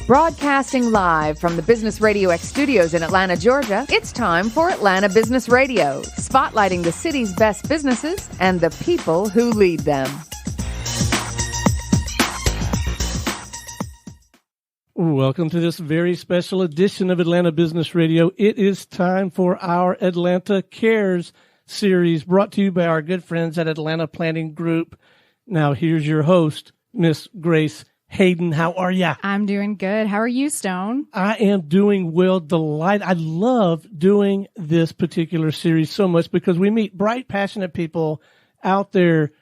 Broadcasting live from the Business RadioX studios in Atlanta, Georgia, it's time for Atlanta Business Radio, spotlighting the city's best businesses and the people who lead them. Welcome to this very special edition of Atlanta Business Radio. It is time for our Atlanta Cares series, brought to you by our good friends at Atlanta Planning Group. Now, here's your host, Miss Grace Hayden. How are ya? I'm doing good. How are you, Stone? I am doing well. I love doing this particular series so much because we meet bright, passionate people out there.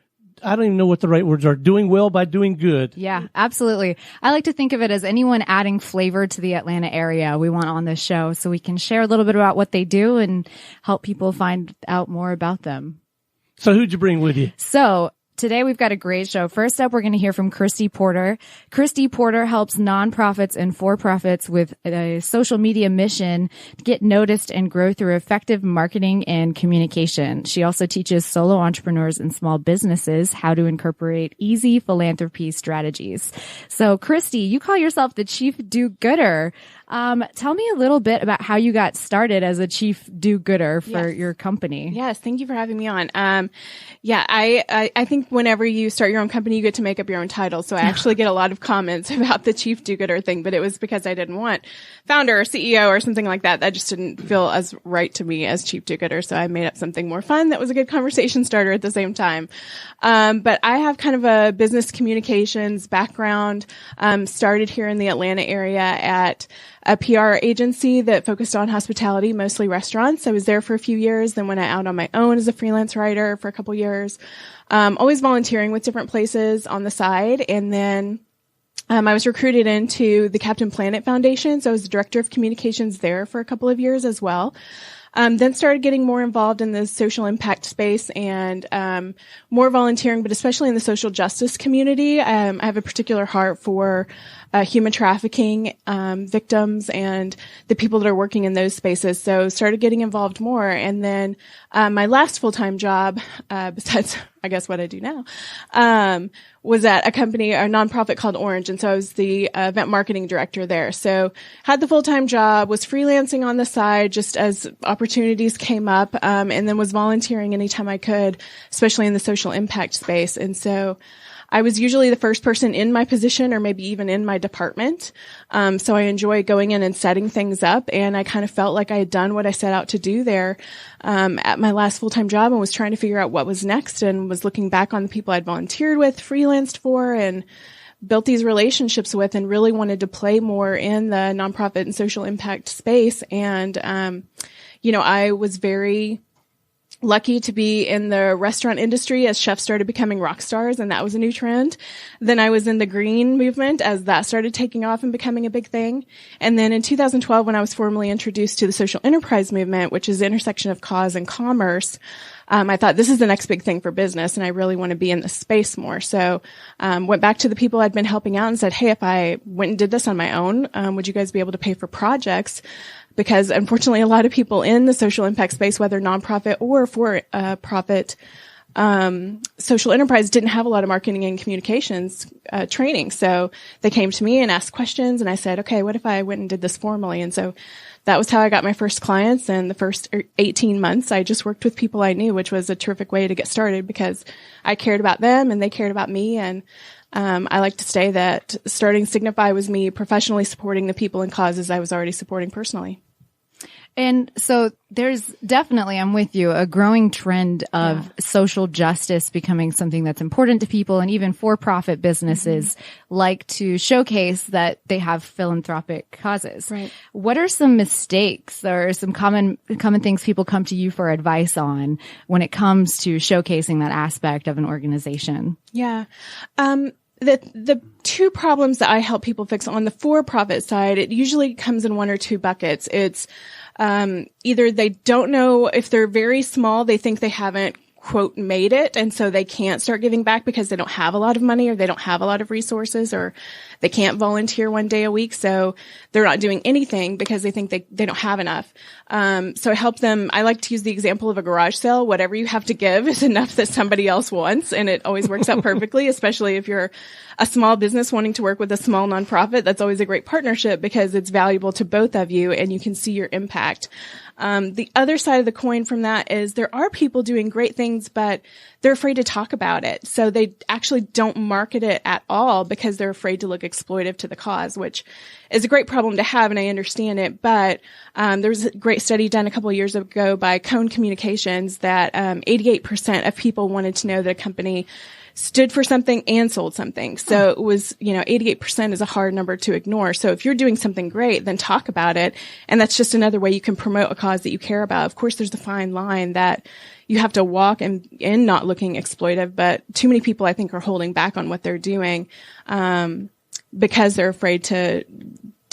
I don't even know what the right words are. Doing well by doing good. Yeah, absolutely. I like to think of it as anyone adding flavor to the Atlanta area we want on this show, so we can share a little bit about what they do and help people find out more about them. So who'd you bring with you? So today we've got a great show. First up, we're going to hear from Kristi Porter. Kristi Porter helps nonprofits and for-profits with a social media mission to get noticed and grow through effective marketing and communication. She also teaches solo entrepreneurs and small businesses how to incorporate easy philanthropy strategies. So, Kristi, you call yourself the Chief Do-Gooder. Tell me a little bit about how you got started as a chief do-gooder for your company. Yes, thank you for having me on. I think whenever you start your own company, you get to make up your own title. So I actually get a lot of comments about the chief do-gooder thing, but it was because I didn't want founder or CEO or something like that. That just didn't feel as right to me as chief do-gooder. So I made up something more fun that was a good conversation starter at the same time. But I have kind of a business communications background, started here in the Atlanta area at a PR agency that focused on hospitality, mostly restaurants. I was there for a few years, then went out on my own as a freelance writer for a couple years, always volunteering with different places on the side. And then I was recruited into the Captain Planet Foundation, so I was the director of communications there for a couple of years as well. Then started getting more involved in the social impact space and more volunteering, but especially in the social justice community. I have a particular heart for human trafficking victims and the people that are working in those spaces. So started getting involved more. And then my last full-time job, besides I guess what I do now, was at a nonprofit called Orange. And so I was the event marketing director there. So had the full-time job, was freelancing on the side just as opportunities came up, and then was volunteering anytime I could, especially in the social impact space. And so I was usually the first person in my position or maybe even in my department. So I enjoy going in and setting things up. And I kind of felt like I had done what I set out to do there at my last full-time job and was trying to figure out what was next and was looking back on the people I'd volunteered with, freelanced for, and built these relationships with, and really wanted to play more in the nonprofit and social impact space. And, I was very lucky to be in the restaurant industry as chefs started becoming rock stars, and that was a new trend. Then I was in the green movement as that started taking off and becoming a big thing. And then in 2012, when I was formally introduced to the social enterprise movement, which is the intersection of cause and commerce, I thought this is the next big thing for business, and I really want to be in this space more. So went back to the people I'd been helping out and said, hey, if I went and did this on my own, would you guys be able to pay for projects? Because unfortunately, a lot of people in the social impact space, whether nonprofit or for profit, social enterprise, didn't have a lot of marketing and communications training. So they came to me and asked questions, and I said, okay, what if I went and did this formally? And so that was how I got my first clients. And the first 18 months, I just worked with people I knew, which was a terrific way to get started because I cared about them and they cared about me. And I like to say that starting Signify was me professionally supporting the people and causes I was already supporting personally. And so there's definitely, I'm with you, a growing trend of social justice becoming something that's important to people, and even for-profit businesses like to showcase that they have philanthropic causes. Right. What are some mistakes or some common things people come to you for advice on when it comes to showcasing that aspect of an organization? Yeah. The two problems that I help people fix on the for-profit side, it usually comes in one or two buckets. It's either they don't know, if they're very small, they think they haven't quote made it, and so they can't start giving back because they don't have a lot of money or they don't have a lot of resources or they can't volunteer 1 day a week, so they're not doing anything because they think they don't have enough. So I help them. I like to use the example of a garage sale. Whatever you have to give is enough that somebody else wants, and it always works out perfectly, especially if you're a small business wanting to work with a small nonprofit. That's always a great partnership because it's valuable to both of you and you can see your impact. The other side of the coin from that is there are people doing great things, but they're afraid to talk about it. So they actually don't market it at all because they're afraid to look exploitive to the cause, which is a great problem to have. And I understand it. But, there was a great study done a couple of years ago by Coven Communications that, 88% of people wanted to know that a company stood for something and sold something. So it was, 88% is a hard number to ignore. So if you're doing something great, then talk about it. And that's just another way you can promote a cause that you care about. Of course, there's a fine line that you have to walk and in not looking exploitive, but too many people I think are holding back on what they're doing, because they're afraid to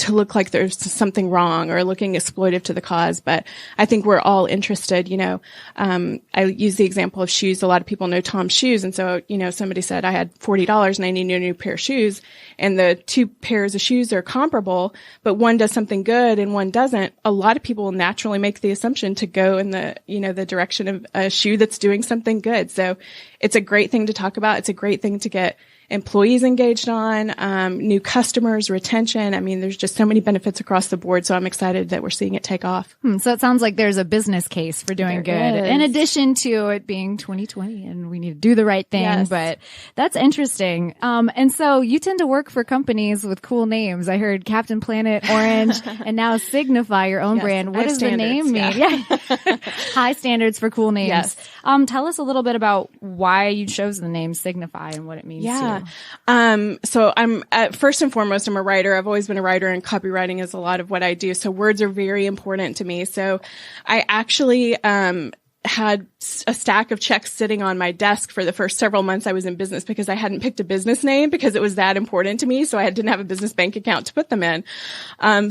look like there's something wrong or looking exploitive to the cause. But I think we're all interested, I use the example of shoes. A lot of people know Tom's shoes. And so, somebody said I had $40 and I need a new pair of shoes, and the two pairs of shoes are comparable, but one does something good and one doesn't. A lot of people will naturally make the assumption to go in the direction of a shoe that's doing something good. So it's a great thing to talk about. It's a great thing to get employees engaged on, new customers, retention. I mean, there's just so many benefits across the board. So I'm excited that we're seeing it take off. So it sounds like there's a business case for doing There good is. in addition to it being 2020 and we need to do the right thing. Yes. But that's interesting. And so you tend to work for companies with cool names. I heard Captain Planet, Orange, and now Signify, your own Yes, brand. I What have does the name standards, mean? Yeah. High standards for cool names. Yes. Tell us a little bit about why you chose the name Signify and what it means to you. So I'm first and foremost, I'm a writer. I've always been a writer, and copywriting is a lot of what I do. So words are very important to me. So I actually, had a stack of checks sitting on my desk for the first several months I was in business because I hadn't picked a business name because it was that important to me. So I didn't have a business bank account to put them in.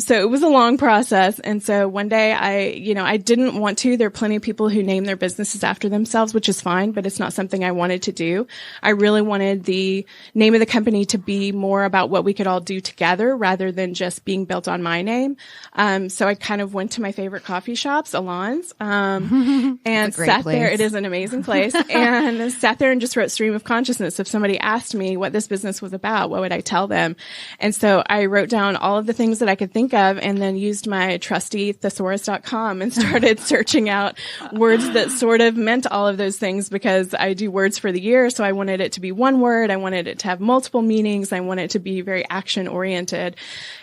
So it was a long process. And so one day I didn't want to. There are plenty of people who name their businesses after themselves, which is fine, but it's not something I wanted to do. I really wanted the name of the company to be more about what we could all do together rather than just being built on my name. So I kind of went to my favorite coffee shops, Alon's, and sat there. It is an amazing place. And sat there and just wrote stream of consciousness. If somebody asked me what this business was about, what would I tell them? And so I wrote down all of the things that I could think of and then used my trusty thesaurus.com and started searching out words that sort of meant all of those things because I do words for the year. So I wanted it to be one word. I wanted it to have multiple meanings. I wanted it to be very action oriented.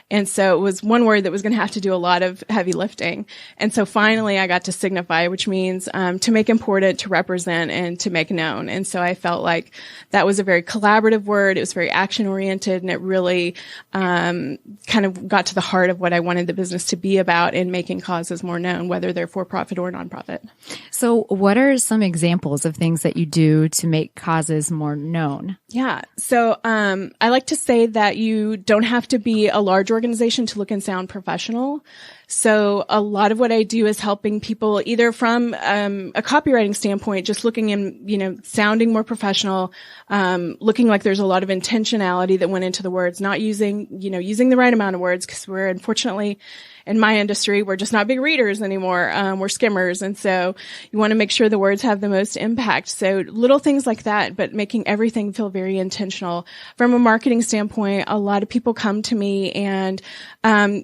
And so it was one word that was going to have to do a lot of heavy lifting. And so finally I got to Signify, which means to make important, to represent, and to make known. And so I felt like that was a very collaborative word. It was very action oriented, and it really kind of got to the heart of what I wanted the business to be about in making causes more known, whether they're for profit or nonprofit. So what are some examples of things that you do to make causes more known? Yeah. So I like to say that you don't have to be a large organization to look and sound professional. So a lot of what I do is helping people either from a copywriting standpoint, just looking and, sounding more professional, looking like there's a lot of intentionality that went into the words, not using the right amount of words, because we're unfortunately in my industry, we're just not big readers anymore. We're skimmers. And so you want to make sure the words have the most impact. So little things like that, but making everything feel very intentional. From a marketing standpoint, a lot of people come to me and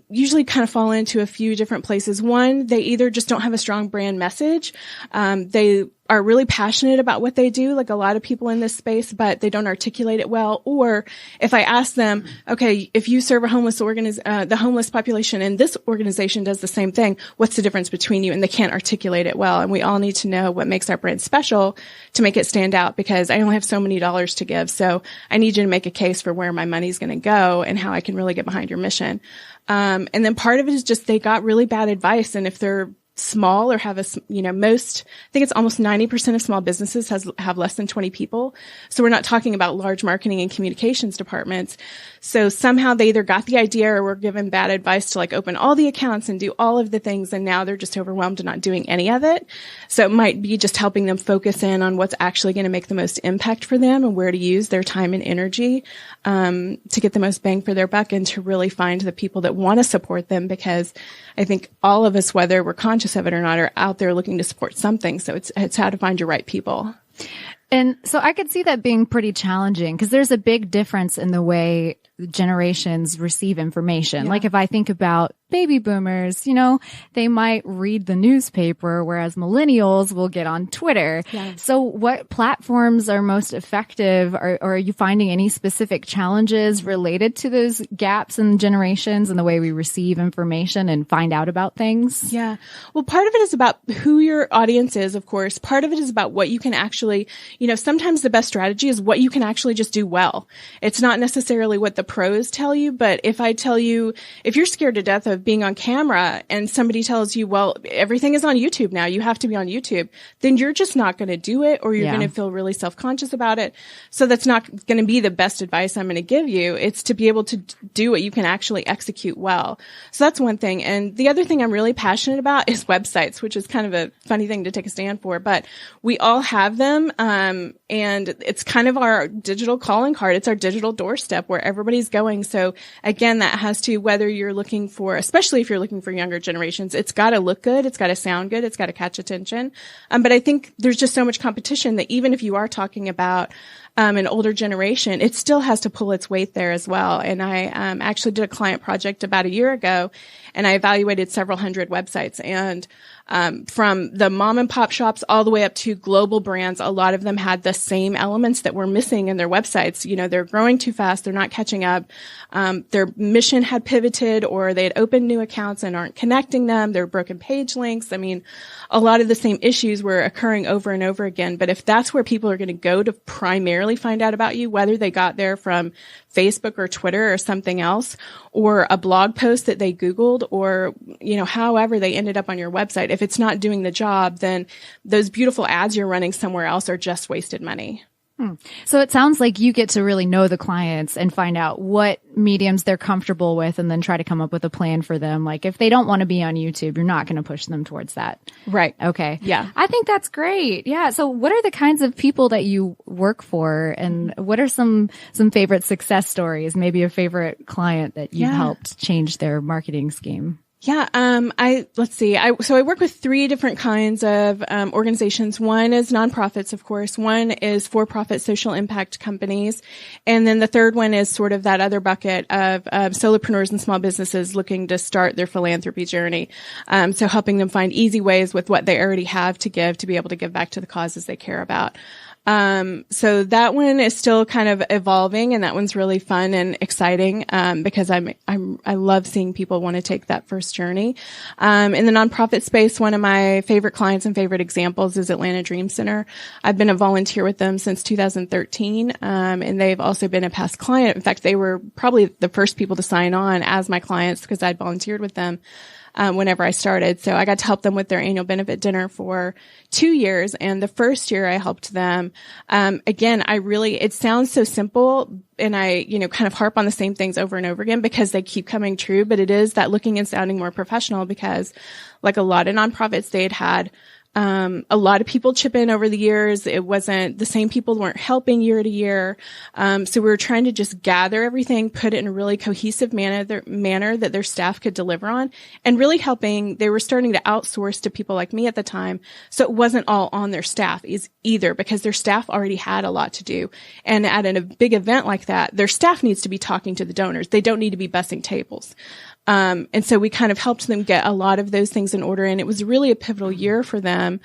usually kind of fall into a few different places. One, they either just don't have a strong brand message. They are really passionate about what they do, like a lot of people in this space, but they don't articulate it well. Or if I ask them, okay, if you serve a homeless the homeless population and this organization does the same thing, what's the difference between you? And they can't articulate it well. And we all need to know what makes our brand special to make it stand out, because I only have so many dollars to give. So I need you to make a case for where my money's going to go and how I can really get behind your mission. And then part of it is just they got really bad advice. And if they're small or have I think it's almost 90% of small businesses have less than 20 people. So we're not talking about large marketing and communications departments. So somehow they either got the idea or were given bad advice to like open all the accounts and do all of the things. And now they're just overwhelmed and not doing any of it. So it might be just helping them focus in on what's actually going to make the most impact for them and where to use their time and energy, to get the most bang for their buck and to really find the people that want to support them, because I think all of us, whether we're conscious of it or not, are out there looking to support something. So it's how to find your right people. And so I could see that being pretty challenging because there's a big difference in the way generations receive information. Yeah. Like if I think about baby boomers, they might read the newspaper, whereas millennials will get on Twitter. Yes. So what platforms are most effective? Or are you finding any specific challenges related to those gaps in generations and the way we receive information and find out about things? Yeah. Well, part of it is about who your audience is, of course. Part of it is about what you can actually, sometimes the best strategy is what you can actually just do well. It's not necessarily what the pros tell you, but if I tell you, if you're scared to death of being on camera and somebody tells you, well, everything is on YouTube now, you have to be on YouTube, then you're just not going to do it, or you're going to feel really self-conscious about it. So that's not going to be the best advice I'm going to give you. It's to be able to do what you can actually execute well. So that's one thing. And the other thing I'm really passionate about is websites, which is kind of a funny thing to take a stand for, but we all have them. And it's kind of our digital calling card. It's our digital doorstep where everybody's going. So again, that has to, whether you're looking for, especially if you're looking for younger generations, it's got to look good. It's got to sound good. It's got to catch attention. But I think there's just so much competition that even if you are talking about an older generation, it still has to pull its weight there as well. And I actually did a client project about a year ago, and I evaluated several hundred websites. And from the mom and pop shops all the way up to global brands, a lot of them had the same elements that were missing in their websites. They're growing too fast. They're not catching up. Their mission had pivoted, or they had opened new accounts and aren't connecting them. There are broken page links. I mean, a lot of the same issues were occurring over and over again. But if that's where people are going to go to primarily find out about you, whether they got there from Facebook or Twitter or something else, or a blog post that they Googled, or, however they ended up on your website, if it's not doing the job, then those beautiful ads you're running somewhere else are just wasted money. So it sounds like you get to really know the clients and find out what mediums they're comfortable with and then try to come up with a plan for them. Like if they don't want to be on YouTube, you're not going to push them towards that. Right. Okay. Yeah. I think that's great. Yeah. So what are the kinds of people that you work for, and what are some favorite success stories, maybe a favorite client that you've helped change their marketing scheme? Yeah. Let's see. So I work with 3 different kinds of, organizations. One is nonprofits, of course. One is for-profit social impact companies. And then the third one is sort of that other bucket of, solopreneurs and small businesses looking to start their philanthropy journey. So helping them find easy ways with what they already have to give to be able to give back to the causes they care about. So that one is still kind of evolving, and that one's really fun and exciting, because I love seeing people want to take that first journey. In the nonprofit space, one of my favorite clients and favorite examples is Atlanta Dream Center. I've been a volunteer with them since 2013. And they've also been a past client. In fact, they were probably the first people to sign on as my clients because I'd volunteered with them whenever I started. So I got to help them with their annual benefit dinner for 2 years. And the first year I helped them, again, it sounds so simple, and I, kind of harp on the same things over and over again because they keep coming true, but it is that looking and sounding more professional, because like a lot of nonprofits, they had a lot of people chip in over the years. It wasn't the same people weren't helping year to year. So we were trying to just gather everything, put it in a really cohesive manner that their staff could deliver on, and really helping. They were starting to outsource to people like me at the time. So it wasn't all on their staff either, because their staff already had a lot to do. And at a big event like that, their staff needs to be talking to the donors. They don't need to be bussing tables. And so we kind of helped them get a lot of those things in order. And it was really a pivotal year for them.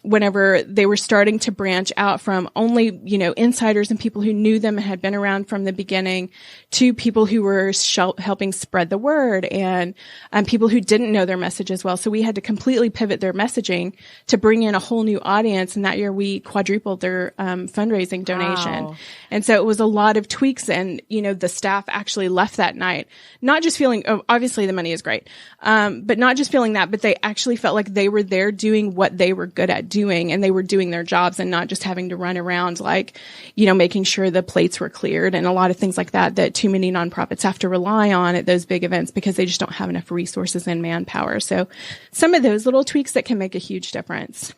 whenever they were starting to branch out from only, insiders and people who knew them and had been around from the beginning to people who were helping spread the word and people who didn't know their message as well. So we had to completely pivot their messaging to bring in a whole new audience. And that year we quadrupled their fundraising donation. Wow. And so it was a lot of tweaks. And, the staff actually left that night, not just feeling, obviously the money is great, but not just feeling that, but they actually felt like they were there doing what they were good at doing, and they were doing their jobs and not just having to run around making sure the plates were cleared and a lot of things like that too many nonprofits have to rely on at those big events because they just don't have enough resources and manpower. So some of those little tweaks that can make a huge difference.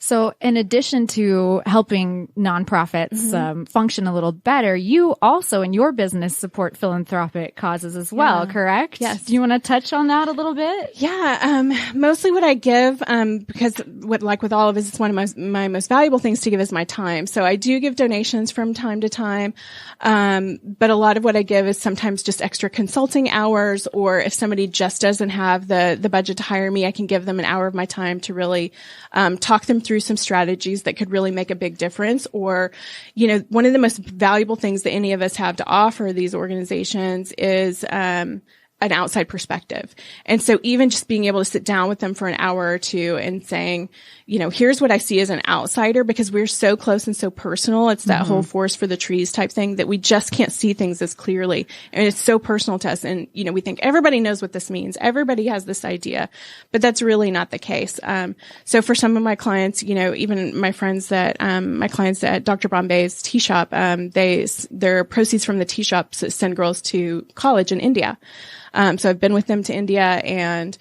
So in addition to helping nonprofits function a little better, you also in your business support philanthropic causes as well, correct? Yes. Do you want to touch on that a little bit? Yeah. Mostly what I give, because with all of us, it's one of my most valuable things to give is my time. So I do give donations from time to time. But a lot of what I give is sometimes just extra consulting hours, or if somebody just doesn't have the budget to hire me, I can give them an hour of my time to really, talk them through some strategies that could really make a big difference. Or, one of the most valuable things that any of us have to offer these organizations is, an outside perspective. And so even just being able to sit down with them for an hour or two and saying, here's what I see as an outsider, because we're so close and so personal. It's that whole forest for the trees type thing that we just can't see things as clearly. And it's so personal to us. And, we think everybody knows what this means. Everybody has this idea, but that's really not the case. So for some of my clients, even my clients at Dr. Bombay's tea shop, their proceeds from the tea shops send girls to college in India. So I've been with them to India and,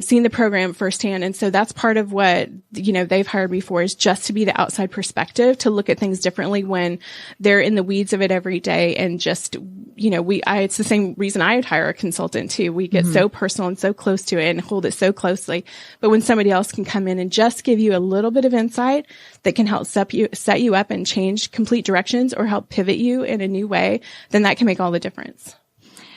seen the program firsthand. And so that's part of what, they've hired me for, is just to be the outside perspective, to look at things differently when they're in the weeds of it every day. And just, it's the same reason I'd hire a consultant too. We get so personal and so close to it and hold it so closely. But when somebody else can come in and just give you a little bit of insight that can help set you up and change complete directions or help pivot you in a new way, then that can make all the difference.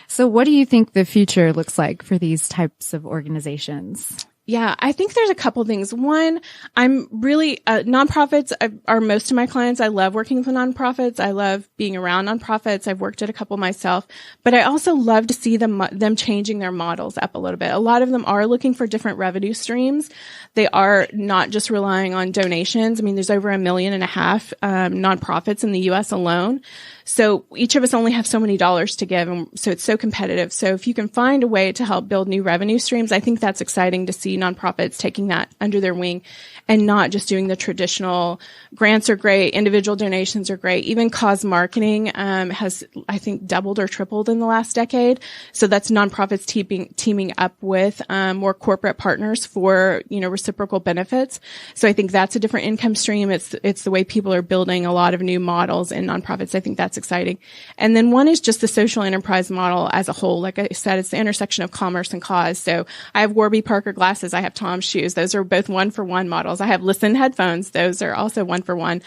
So what do you think the future looks like for these types of organizations? Yeah, I think there's a couple things. One, I'm really, nonprofits are most of my clients. I love working with nonprofits. I love being around nonprofits. I've worked at a couple myself, but I also love to see them changing their models up a little bit. A lot of them are looking for different revenue streams. They are not just relying on donations. I mean, there's over 1.5 million nonprofits in the U.S. alone. So each of us only have so many dollars to give. And so it's so competitive. So if you can find a way to help build new revenue streams, I think that's exciting to see nonprofits taking that under their wing and not just doing the traditional grants are great. Individual donations are great. Even cause marketing, has, I think, doubled or tripled in the last decade. So that's nonprofits teaming up with, more corporate partners for, reciprocal benefits. So I think that's a different income stream. It's the way people are building a lot of new models in nonprofits. I think that's exciting. And then one is just the social enterprise model as a whole. Like I said, it's the intersection of commerce and cause. So I have Warby Parker glasses. I have Tom's shoes. Those are both 1-for-1 models. I have Listen headphones. Those are also 1-for-1.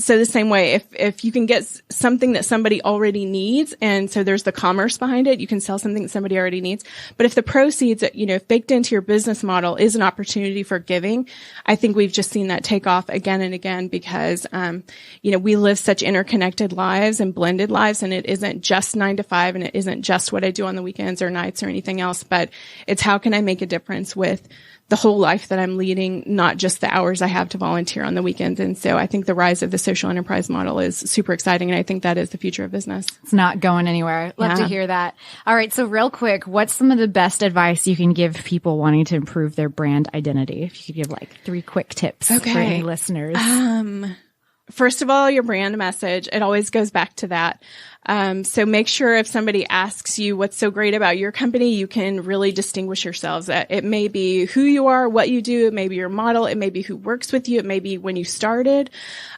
So the same way, if you can get something that somebody already needs, and so there's the commerce behind it, you can sell something that somebody already needs. But if the proceeds, if baked into your business model is an opportunity for giving, I think we've just seen that take off again and again because, we live such interconnected lives and blended lives, and it isn't just 9 to 5, and it isn't just what I do on the weekends or nights or anything else, but it's how can I make a difference with the whole life that I'm leading, not just the hours I have to volunteer on the weekends. And so I think the rise of the social enterprise model is super exciting. And I think that is the future of business. It's not going anywhere. Love to hear that. All right. So real quick, what's some of the best advice you can give people wanting to improve their brand identity? If you could give 3 quick tips for any listeners. First of all, your brand message. It always goes back to that. So make sure if somebody asks you what's so great about your company, you can really distinguish yourselves. It may be who you are, what you do. It may be your model. It may be who works with you. It may be when you started.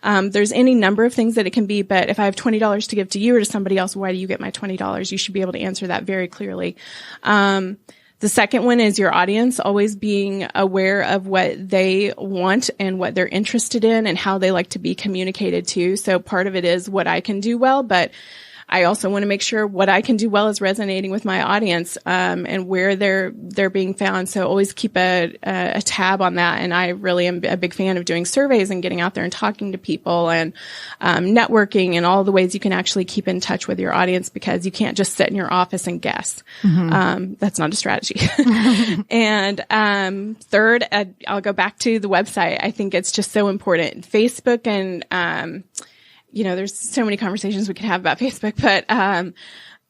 There's any number of things that it can be. But if I have $20 to give to you or to somebody else, why do you get my $20? You should be able to answer that very clearly. The second one is your audience, always being aware of what they want and what they're interested in and how they like to be communicated to. So part of it is what I can do well, but I also want to make sure what I can do well is resonating with my audience, and where they're being found. So always keep a tab on that. And I really am a big fan of doing surveys and getting out there and talking to people and networking and all the ways you can actually keep in touch with your audience, because you can't just sit in your office and guess. That's not a strategy. And third, I'll go back to the website. I think it's just so important. Facebook and, there's so many conversations we could have about Facebook, but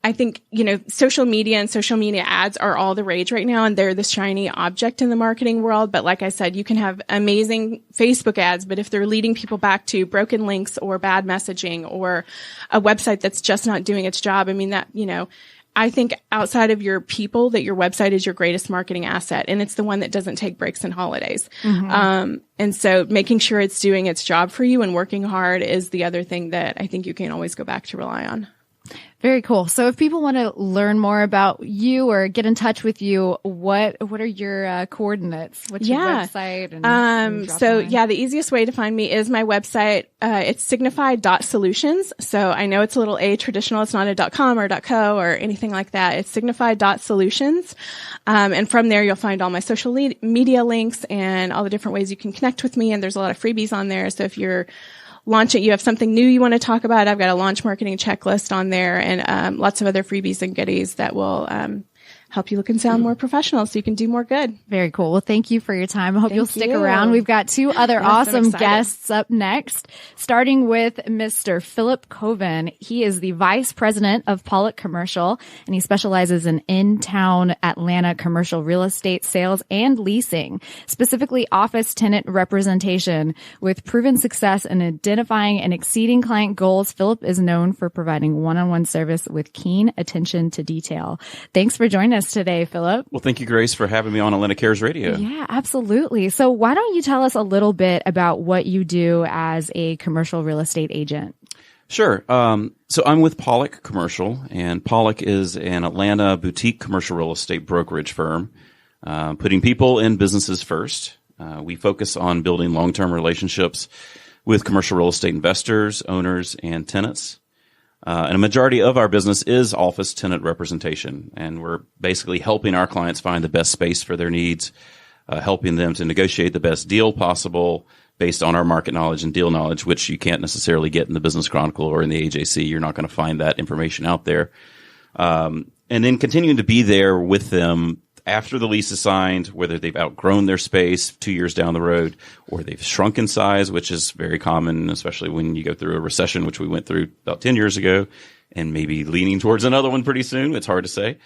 I think, social media and social media ads are all the rage right now, and they're the shiny object in the marketing world. But like I said, you can have amazing Facebook ads, but if they're leading people back to broken links or bad messaging or a website that's just not doing its job, I think outside of your people, that your website is your greatest marketing asset, and it's the one that doesn't take breaks and holidays. And so making sure it's doing its job for you and working hard is the other thing that I think you can always go back to rely on. Very cool. So if people want to learn more about you or get in touch with you, what are your coordinates? What's your website? The easiest way to find me is my website. It's signify.solutions. So I know it's a little traditional. It's not a .com or .co or anything like that. It's signify.solutions. And from there, you'll find all my social media links and all the different ways you can connect with me. And there's a lot of freebies on there. So if you're launching, you have something new you want to talk about, I've got a launch marketing checklist on there, and lots of other freebies and goodies that will help you look and sound more professional so you can do more good. Very cool. Well, thank you for your time. I hope you'll stick around. We've got two other awesome guests up next, starting with Mr. Philip Coven. He is the Vice President of Pollock Commercial, and he specializes in town Atlanta commercial real estate sales and leasing, specifically office tenant representation. With proven success in identifying and exceeding client goals, Philip is known for providing one-on-one service with keen attention to detail. Thanks for joining us today, Philip. Well, thank you, Grace, for having me on Atlanta Cares Radio. Yeah, absolutely. So why don't you tell us a little bit about what you do as a commercial real estate agent? Sure. So I'm with Pollock Commercial, and Pollock is an Atlanta boutique commercial real estate brokerage firm, putting people and businesses first. We focus on building long-term relationships with commercial real estate investors, owners, and tenants. And a majority of our business is office tenant representation, and we're basically helping our clients find the best space for their needs, helping them to negotiate the best deal possible based on our market knowledge and deal knowledge, which you can't necessarily get in the Business Chronicle or in the AJC. You're not going to find that information out there. And then continuing to be there with them after the lease is signed, whether they've outgrown their space 2 years down the road or they've shrunk in size, which is very common, especially when you go through a recession, which we went through about 10 years ago, and maybe leaning towards another one pretty soon. It's hard to say.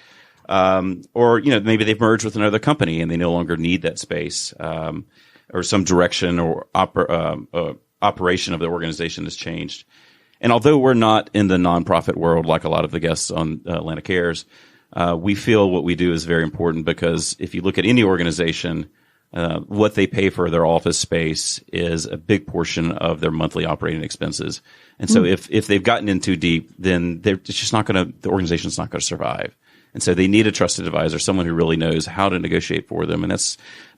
Or, maybe they've merged with another company and they no longer need that space, or some direction or operation of the organization has changed. And although we're not in the nonprofit world like a lot of the guests on Atlanta Cares, we feel what we do is very important, because if you look at any organization, what they pay for their office space is a big portion of their monthly operating expenses. And so if they've gotten in too deep, then the organization's not going to survive. And so they need a trusted advisor, someone who really knows how to negotiate for them. And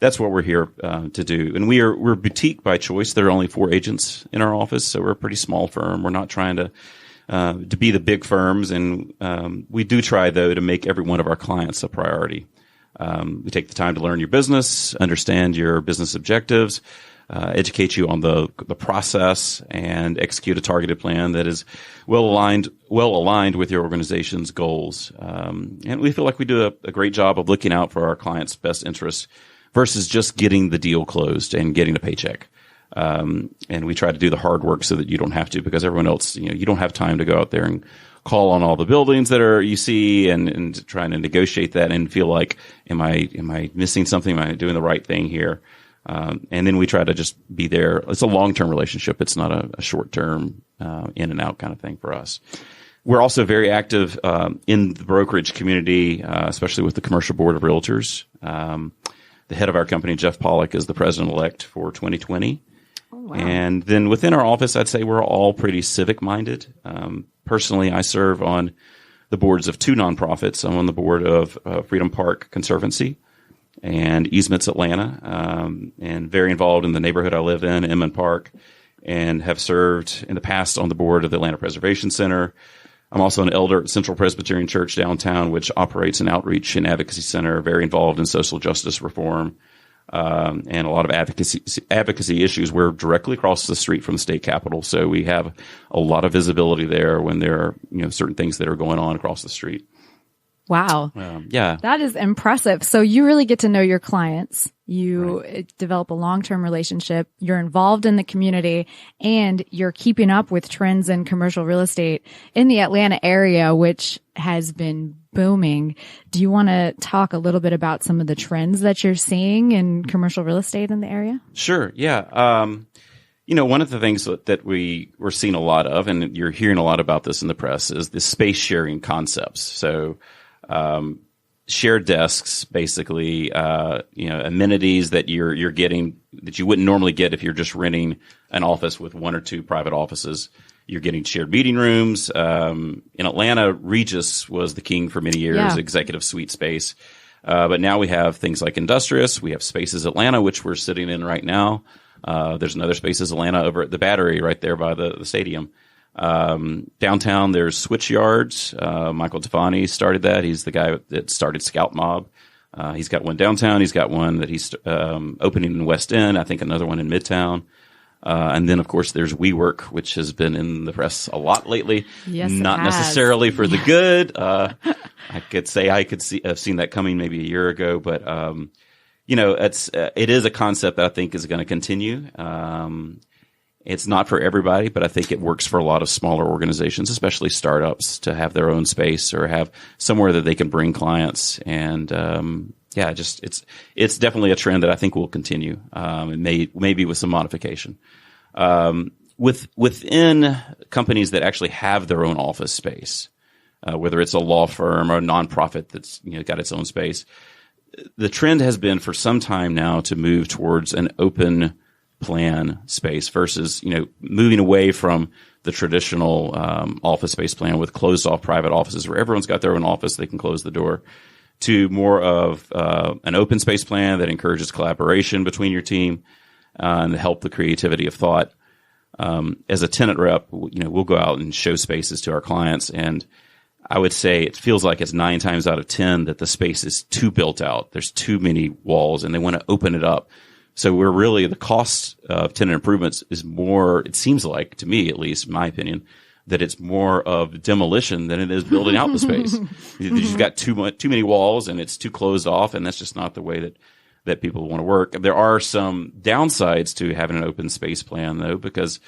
that's what we're here to do. And we're boutique by choice. There are only 4 agents in our office, so we're a pretty small firm. We're not trying to be the big firms, and we do try, though, to make every one of our clients a priority. We take the time to learn your business, understand your business objectives, educate you on the process, and execute a targeted plan that is well aligned with your organization's goals. And we feel like we do a great job of looking out for our clients' best interests versus just getting the deal closed and getting a paycheck. And we try to do the hard work so that you don't have to, because everyone else, you don't have time to go out there and call on all the buildings that you see and trying to negotiate that and feel like, am I missing something? Am I doing the right thing here? And then we try to just be there. It's a long-term relationship. It's not a short-term, in and out kind of thing for us. We're also very active, in the brokerage community, especially with the Commercial Board of Realtors. The head of our company, Jeff Pollock, is the president-elect for 2020. Wow. And then within our office, I'd say we're all pretty civic-minded. Personally, I serve on the boards of 2 nonprofits. I'm on the board of Freedom Park Conservancy and Easements Atlanta, and very involved in the neighborhood I live in, Emmons Park, and have served in the past on the board of the Atlanta Preservation Center, I'm also an elder at Central Presbyterian Church downtown, which operates an outreach and advocacy center, very involved in social justice reform, and a lot of advocacy issues. We're directly across the street from the state capitol, so we have a lot of visibility there when there are, certain things that are going on across the street. Wow. Yeah. That is impressive. So you really get to know your clients. You develop a long-term relationship. You're involved in the community, and you're keeping up with trends in commercial real estate in the Atlanta area, which has been booming. Do you want to talk a little bit about some of the trends that you're seeing in commercial real estate in the area? Sure. Yeah. One of the things that we're seeing a lot of, and you're hearing a lot about this in the press, is the space sharing concepts. So, shared desks, basically, amenities that you're getting that you wouldn't normally get if you're just renting an office with one or two private offices. You're getting shared meeting rooms. In Atlanta, Regus was the king for many years, executive suite space. But now we have things like Industrious. We have Spaces Atlanta, which we're sitting in right now. There's another Spaces Atlanta over at the Battery right there by the stadium. Downtown, there's Switch Yards. Michael Tefani started that. He's the guy that started Scout Mob. He's got one downtown. He's got one that he's opening in West End. I think another one in Midtown. And then, of course, there's WeWork, which has been in the press a lot lately. Yes, not necessarily for the good. I could say have seen that coming maybe a year ago, but it is a concept that I think is going to continue. It's not for everybody, but I think it works for a lot of smaller organizations, especially startups, to have their own space or have somewhere that they can bring clients. And it's definitely a trend that I think will continue, and maybe with some modification. Within companies that actually have their own office space, whether it's a law firm or a nonprofit that's got its own space, the trend has been for some time now to move towards an open plan space versus, moving away from the traditional office space plan with closed off private offices where everyone's got their own office, they can close the door, to more of an open space plan that encourages collaboration between your team and help the creativity of thought. As a tenant rep, we'll go out and show spaces to our clients, and I would say it feels like it's 9 times out of 10 that the space is too built out. There's too many walls, and they want to open it up. So we're really, the cost of tenant improvements is more, it seems like, to me at least, in my opinion, that it's more of demolition than it is building out the space. You've got too many walls, and it's too closed off, and that's just not the way that people want to work. There are some downsides to having an open space plan, though, because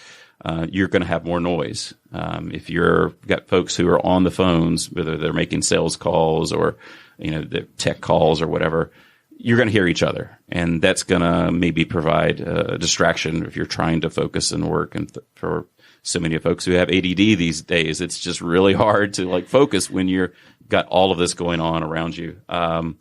you're going to have more noise. If you've got folks who are on the phones, whether they're making sales calls or the tech calls or whatever, you're going to hear each other, and that's going to maybe provide a distraction if you're trying to focus and work. And for so many folks who have ADD these days, it's just really hard to focus when you're got all of this going on around you. And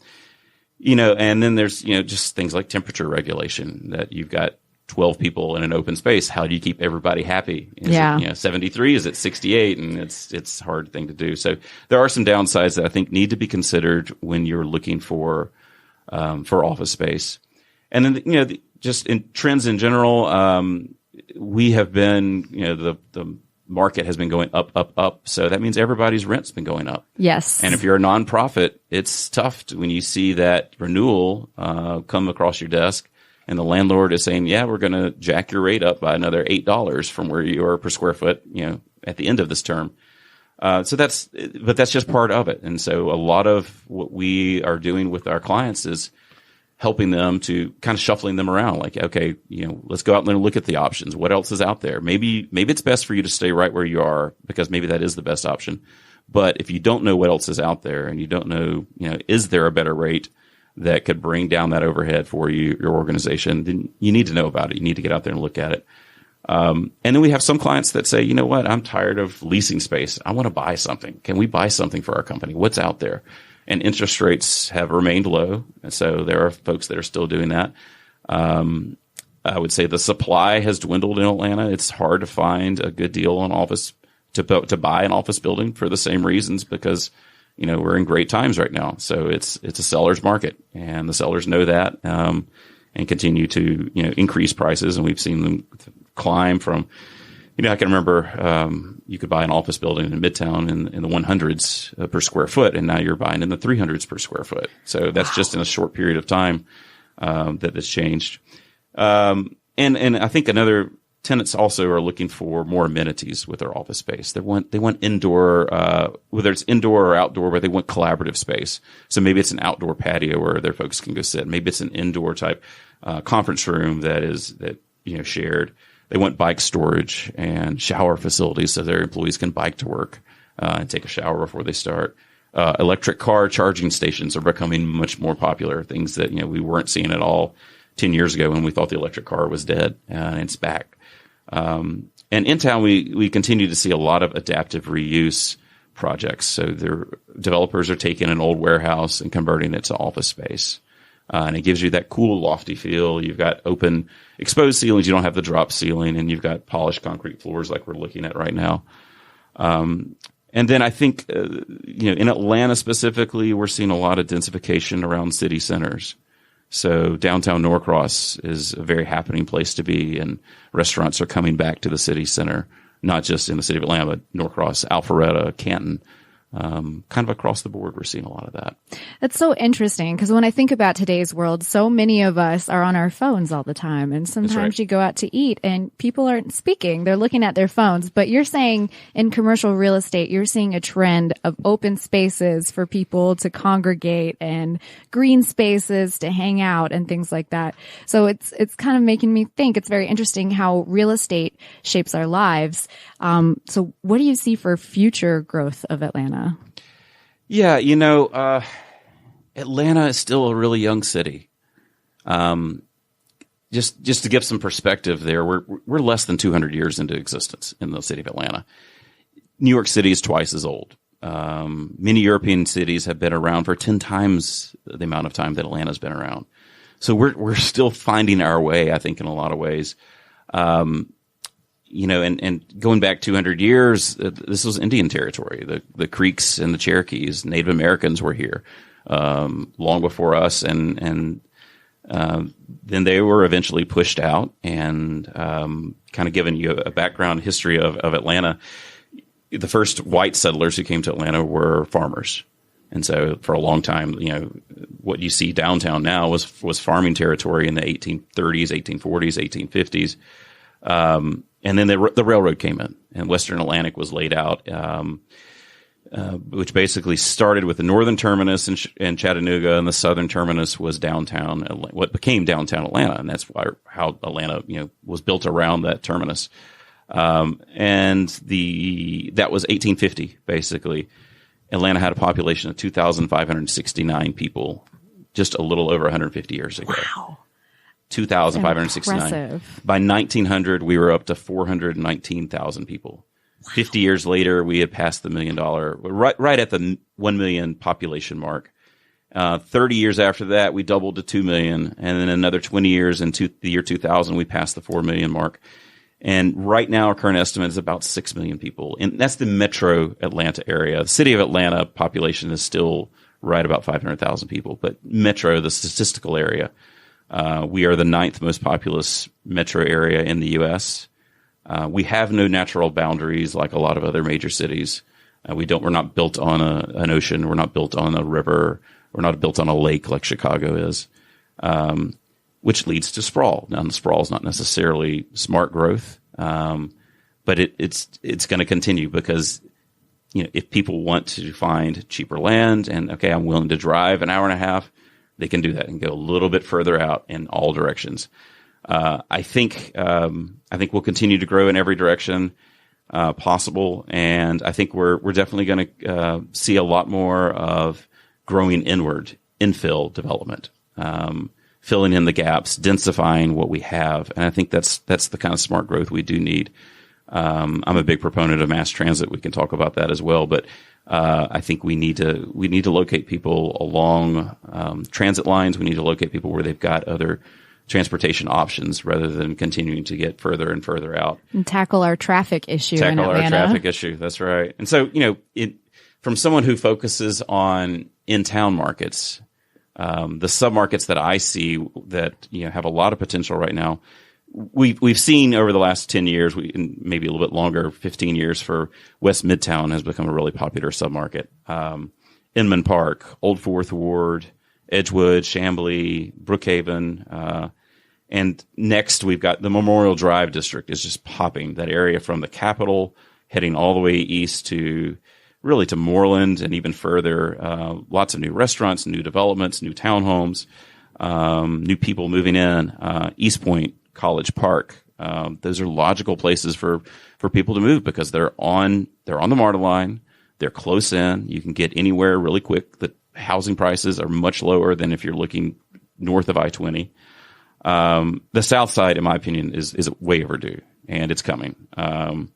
then there's just things like temperature regulation, that you've got 12 people in an open space. How do you keep everybody happy? Is it 73? Is it 68? And it's a hard thing to do. So there are some downsides that I think need to be considered when you're looking for office space. And then, just in trends in general, we have been, the market has been going up. So that means everybody's rent's been going up. Yes. And if you're a nonprofit, it's tough when you see that renewal come across your desk and the landlord is saying, yeah, we're going to jack your rate up by another $8 from where you are per square foot, at the end of this term. But that's just part of it. And so a lot of what we are doing with our clients is helping them to kind of shuffling them around. Like, okay, let's go out and look at the options. What else is out there? Maybe it's best for you to stay right where you are, because maybe that is the best option. But if you don't know what else is out there, and you don't know, is there a better rate that could bring down that overhead for your organization, then you need to know about it. You need to get out there and look at it. And then we have some clients that say, you know what, I'm tired of leasing space. I want to buy something. Can we buy something for our company? What's out there? And interest rates have remained low. And so there are folks that are still doing that. I would say the supply has dwindled in Atlanta. It's hard to find a good deal on office to buy an office building for the same reasons, because, we're in great times right now. So it's a seller's market, and the sellers know that, and continue to, increase prices. And we've seen them climb from I can remember you could buy an office building in Midtown in the 100s per square foot, and now you're buying in the 300s per square foot. So that's just in a short period of time that has changed. And I think tenants also are looking for more amenities with their office space. They want indoor, whether it's indoor or outdoor, but they want collaborative space. So maybe it's an outdoor patio where their folks can go sit. Maybe it's an indoor type conference room that shared. They want bike storage and shower facilities so their employees can bike to work and take a shower before they start. Electric car charging stations are becoming much more popular, things that we weren't seeing at all 10 years ago when we thought the electric car was dead, and it's back. And in town, we continue to see a lot of adaptive reuse projects. So developers are taking an old warehouse and converting it to office space. And it gives you that cool, lofty feel. You've got open, exposed ceilings. You don't have the drop ceiling, and you've got polished concrete floors like we're looking at right now. And then I think, in Atlanta specifically, we're seeing a lot of densification around city centers. So downtown Norcross is a very happening place to be, and restaurants are coming back to the city center, not just in the city of Atlanta, but Norcross, Alpharetta, Canton. Kind of across the board, we're seeing a lot of that. That's so interesting, because when I think about today's world, so many of us are on our phones all the time. And sometimes you go out to eat and people aren't speaking. They're looking at their phones. But you're saying in commercial real estate, you're seeing a trend of open spaces for people to congregate and green spaces to hang out and things like that. So it's kind of making me think it's very interesting how real estate shapes our lives. So what do you see for future growth of Atlanta? Yeah, Atlanta is still a really young city. Just to give some perspective there, we're less than 200 years into existence in the city of Atlanta. New York City is twice as old. Many European cities have been around for 10 times the amount of time that Atlanta's been around. So we're still finding our way, I think, in a lot of ways. And going back 200 years, this was Indian territory. The Creeks and the Cherokees, Native Americans were here long before us, and then they were eventually pushed out. And kind of giving you a background history of Atlanta, the first white settlers who came to Atlanta were farmers. And so for a long time, what you see downtown now was farming territory in the 1830s, 1840s, 1850s. And then the railroad came in, and Western Atlantic was laid out, which basically started with the northern terminus in Chattanooga, and the southern terminus was downtown, what became downtown Atlanta, and that's how Atlanta, was built around that terminus. And that was 1850, basically. Atlanta had a population of 2,569 people just a little over 150 years ago. Wow. 2,569. Impressive. By 1900, we were up to 419,000 people. Wow. 50 years later, we had passed the $1 million, right at the 1 million population mark. 30 years after that, we doubled to 2 million. And then another 20 years into the year 2000, we passed the 4 million mark. And right now, our current estimate is about 6 million people. And that's the metro Atlanta area. The city of Atlanta population is still right about 500,000 people. But metro, the statistical area, we are the 9th most populous metro area in the U.S. We have no natural boundaries like a lot of other major cities. We're not built on an ocean. We're not built on a river. We're not built on a lake like Chicago is, which leads to sprawl. Now, the sprawl is not necessarily smart growth, but it's going to continue because if people want to find cheaper land and I'm willing to drive an hour and a half, they can do that and go a little bit further out in all directions. I think we'll continue to grow in every direction possible, and I think we're definitely going to see a lot more of growing inward, infill development, filling in the gaps, densifying what we have, and I think that's the kind of smart growth we do need. I'm a big proponent of mass transit. We can talk about that as well, but I think we need to locate people along transit lines. We need to locate people where they've got other transportation options rather than continuing to get further and further out. And tackle our traffic issue in Atlanta. Tackle our traffic issue. That's right. And so, from someone who focuses on in-town markets, the submarkets that I see that have a lot of potential right now, we've seen over the last 10 years, maybe a little bit longer, 15 years, for West Midtown has become a really popular submarket. Inman Park, Old Fourth Ward, Edgewood, Chamblee, Brookhaven, and next we've got the Memorial Drive district is just popping. That area from the Capitol heading all the way east to really to Moreland and even further. Lots of new restaurants, new developments, new townhomes, new people moving in. East Point, College Park. Those are logical places for people to move because they're on the MARTA line. They're close in. You can get anywhere really quick. The housing prices are much lower than if you're looking north of I-20. The South Side, in my opinion, is way overdue, and it's coming. And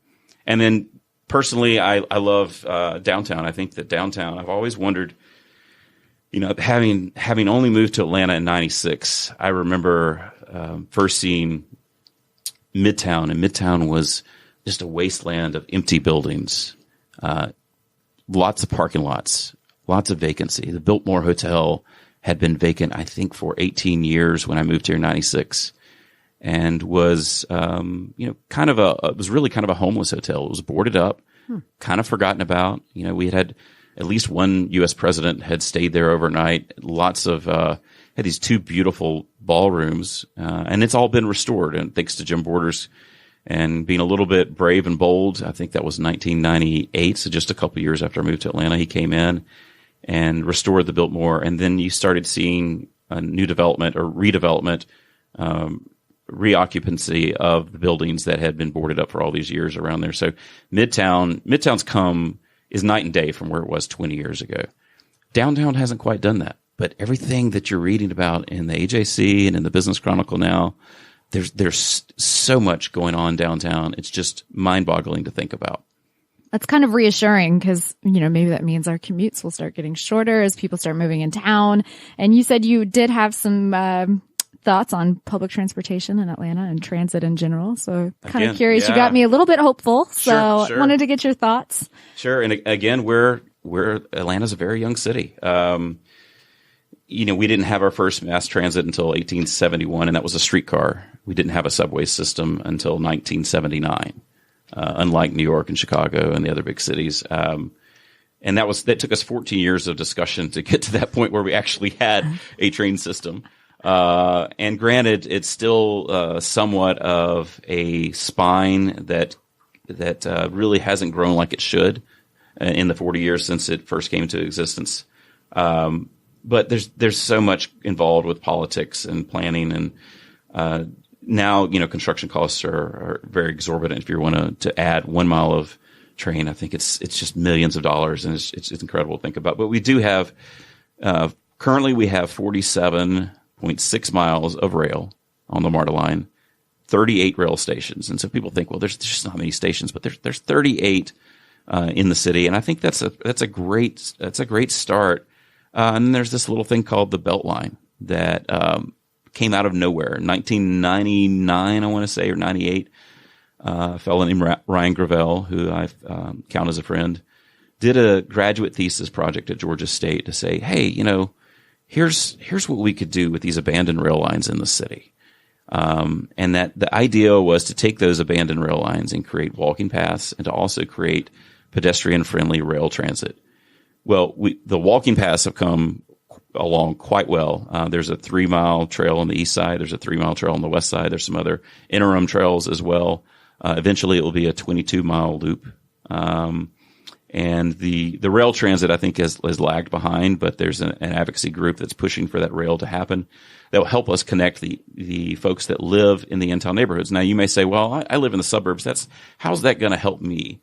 then personally, I love downtown. I think that downtown, I've always wondered, having only moved to Atlanta in '96, I remember first seeing Midtown, and Midtown was just a wasteland of empty buildings, lots of parking lots, lots of vacancy. The Biltmore Hotel had been vacant, I think, for 18 years when I moved here in '96, and was it was really kind of a homeless hotel. It was boarded up, kind of forgotten about. We had at least one U.S. president had stayed there overnight. Lots of had these two beautiful ballrooms, and it's all been restored. And thanks to Jim Borders and being a little bit brave and bold, I think that was 1998. So just a couple years after I moved to Atlanta, he came in and restored the Biltmore. And then you started seeing a new development or redevelopment, reoccupancy of the buildings that had been boarded up for all these years around there. So Midtown's is night and day from where it was 20 years ago. Downtown hasn't quite done that, but everything that you're reading about in the AJC and in the Business Chronicle now, there's so much going on downtown. It's just mind-boggling to think about. That's kind of reassuring because, maybe that means our commutes will start getting shorter as people start moving in town. And you said you did have some thoughts on public transportation in Atlanta and transit in general. So kind of curious. Yeah. You got me a little bit hopeful. So sure. Wanted to get your thoughts. Sure. And again, Atlanta's a very young city. We didn't have our first mass transit until 1871, and that was a streetcar. We didn't have a subway system until 1979, unlike New York and Chicago and the other big cities. And that took us 14 years of discussion to get to that point where we actually had a train system. And granted, it's still somewhat of a spine that really hasn't grown like it should in the 40 years since it first came to existence. But there's so much involved with politics and planning, and now construction costs are very exorbitant. If you want to add 1 mile of train, I think it's just millions of dollars, and it's incredible to think about. But we do have currently we have 47.6 miles of rail on the MARTA line, 38 rail stations, and so people think, well, there's just not many stations, but there's 38 in the city, and I think that's a great start. And then there's this little thing called the Beltline that came out of nowhere in 1999, I want to say, or 98. A fellow named Ryan Gravel, who I count as a friend, did a graduate thesis project at Georgia State to say, hey, here's what we could do with these abandoned rail lines in the city. And that the idea was to take those abandoned rail lines and create walking paths and to also create pedestrian-friendly rail transit. Well, the walking paths have come along quite well. There's a 3-mile trail on the east side. There's a 3-mile trail on the west side. There's some other interim trails as well. Eventually, it will be a 22-mile loop. And the rail transit, I think, has lagged behind, but there's an advocacy group that's pushing for that rail to happen that will help us connect the folks that live in the in-town neighborhoods. Now, you may say, well, I live in the suburbs. How's that going to help me?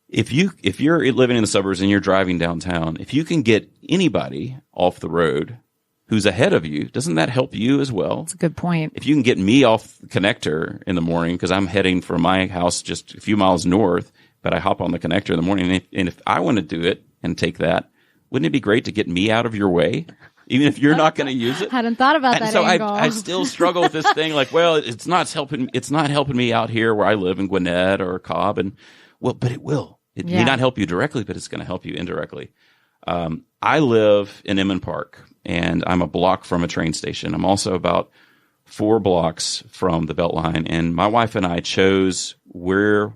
If you're living in the suburbs and you're driving downtown, if you can get anybody off the road who's ahead of you, doesn't that help you as well? That's a good point. If you can get me off the connector in the morning because I'm heading from my house just a few miles north, but I hop on the connector in the morning, and if I want to do it and take that, wouldn't it be great to get me out of your way? Even if you're not going to use it. Hadn't thought about that. So angle. I still struggle with this thing. Like, well, it's not helping me out here where I live in Gwinnett or Cobb, but it will. It may not help you directly, but it's going to help you indirectly. I live in Inman Park, and I'm a block from a train station. I'm also about 4 blocks from the Beltline, and my wife and I chose where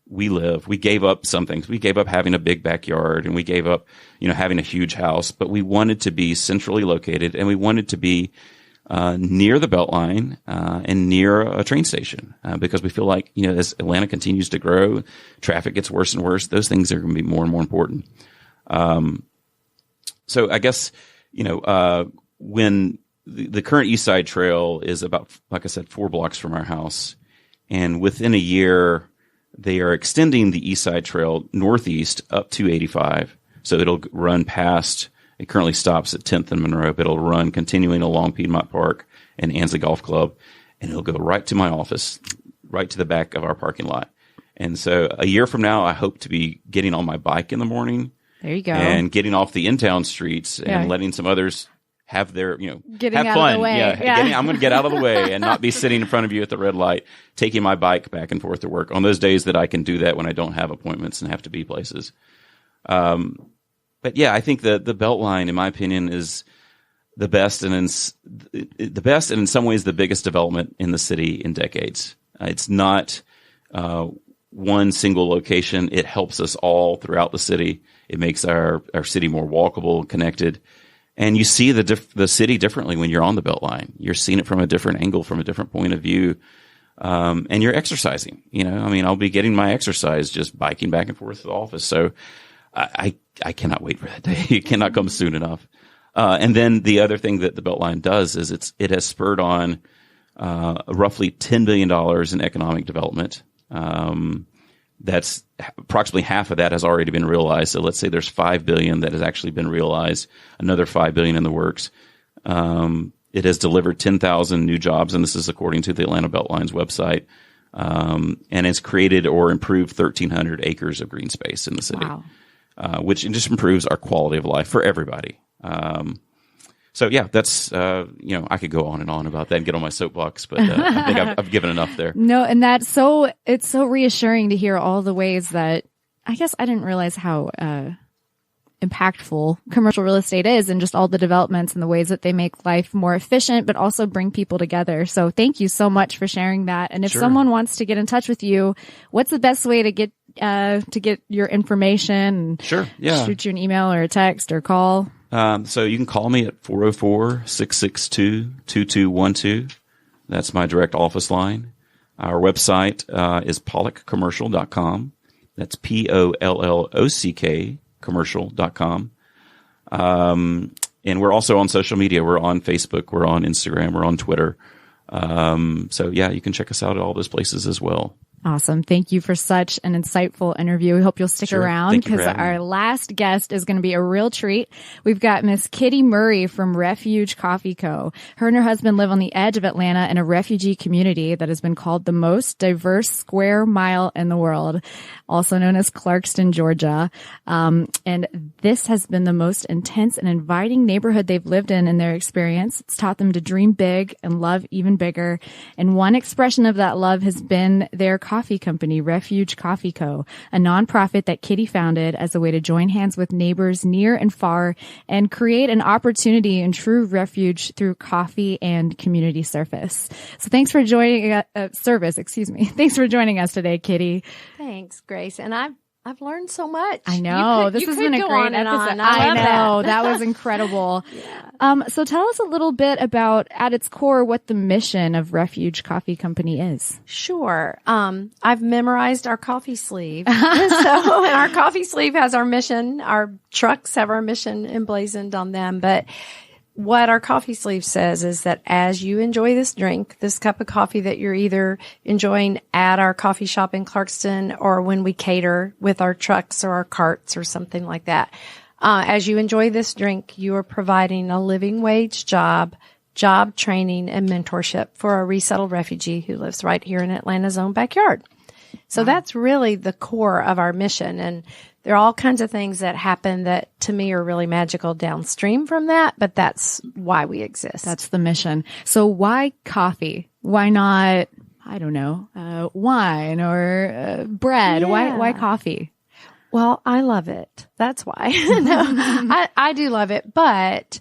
we live. We gave up some things. We gave up having a big backyard, and we gave up, having a huge house, but we wanted to be centrally located, and we wanted to be near the Beltline and near a train station because we feel like, as Atlanta continues to grow, traffic gets worse and worse. Those things are going to be more and more important. So I guess, when the current East Side Trail is about, like I said, 4 blocks from our house, and within a year, they are extending the East Side Trail northeast up to 85. So it'll run past, it currently stops at 10th and Monroe, but it'll run continuing along Piedmont Park and Ansley Golf Club, and it'll go right to my office, right to the back of our parking lot. And so a year from now, I hope to be getting on my bike in the morning. There you go. And getting off the in-town streets and letting some others have their, getting have out fun. of the way. I'm going to get out of the way and not be sitting in front of you at the red light, taking my bike back and forth to work on those days that I can do that when I don't have appointments and have to be places. But yeah, I think the Beltline, in my opinion, is the best and in some ways the biggest development in the city in decades. It's not one single location. It helps us all throughout the city. It makes our city more walkable and connected. And you see the city differently when you're on the Beltline. You're seeing it from a different angle, from a different point of view. And you're exercising, I'll be getting my exercise just biking back and forth to the office. So I cannot wait for that day. It cannot come soon enough. And then the other thing that the Beltline does is it has spurred on roughly $10 billion in economic development. That's approximately half of that has already been realized. So let's say there's $5 billion that has actually been realized, another $5 billion in the works. It has delivered 10,000 new jobs, and this is according to the Atlanta Beltline's website. And it's created or improved 1,300 acres of green space in the city, which just improves our quality of life for everybody. So yeah, that's, I could go on and on about that and get on my soapbox, but I think I've given enough there. No, and it's so reassuring to hear all the ways that, I guess I didn't realize how impactful commercial real estate is, and just all the developments and the ways that they make life more efficient, but also bring people together. So thank you so much for sharing that. And if someone wants to get in touch with you, what's the best way to get your information? Sure. Yeah. Shoot you an email or a text or call. So you can call me at 404-662-2212. That's my direct office line. Our website is pollockcommercial.com. That's POLLOCK commercial.com. And we're also on social media. We're on Facebook. We're on Instagram. We're on Twitter. So yeah, you can check us out at all those places as well. Awesome. Thank you for such an insightful interview. We hope you'll stick around because our last guest is going to be a real treat. We've got Miss Kitti Murray from Refuge Coffee Co. Her and her husband live on the edge of Atlanta in a refugee community that has been called the most diverse square mile in the world, also known as Clarkston, Georgia. And this has been the most intense and inviting neighborhood they've lived in their experience. It's taught them to dream big and love even bigger. And one expression of that love has been their coffee company, Refuge Coffee Co., a nonprofit that Kitti founded as a way to join hands with neighbors near and far and create an opportunity and true refuge through coffee and community service. So thanks for joining Thanks for joining us today, Kitti. Thanks, Grace. And I've learned so much. I know. This has been a great episode. I know. That was incredible. So tell us a little bit about, at its core, what the mission of Refuge Coffee Company is. Sure. I've memorized our coffee sleeve. And our coffee sleeve has our mission. Our trucks have our mission emblazoned on them. But what our coffee sleeve says is that as you enjoy this drink, this cup of coffee that you're either enjoying at our coffee shop in Clarkston or when we cater with our trucks or our carts or something like that, as you enjoy this drink, you are providing a living wage job training, and mentorship for a resettled refugee who lives right here in Atlanta's own backyard. So that's really the core of our mission. And there are all kinds of things that happen that to me are really magical downstream from that, but that's why we exist. That's the mission. So why coffee? Why not, I don't know, wine or bread? Yeah. Why coffee? Well, I love it. That's why. No, I do love it. But,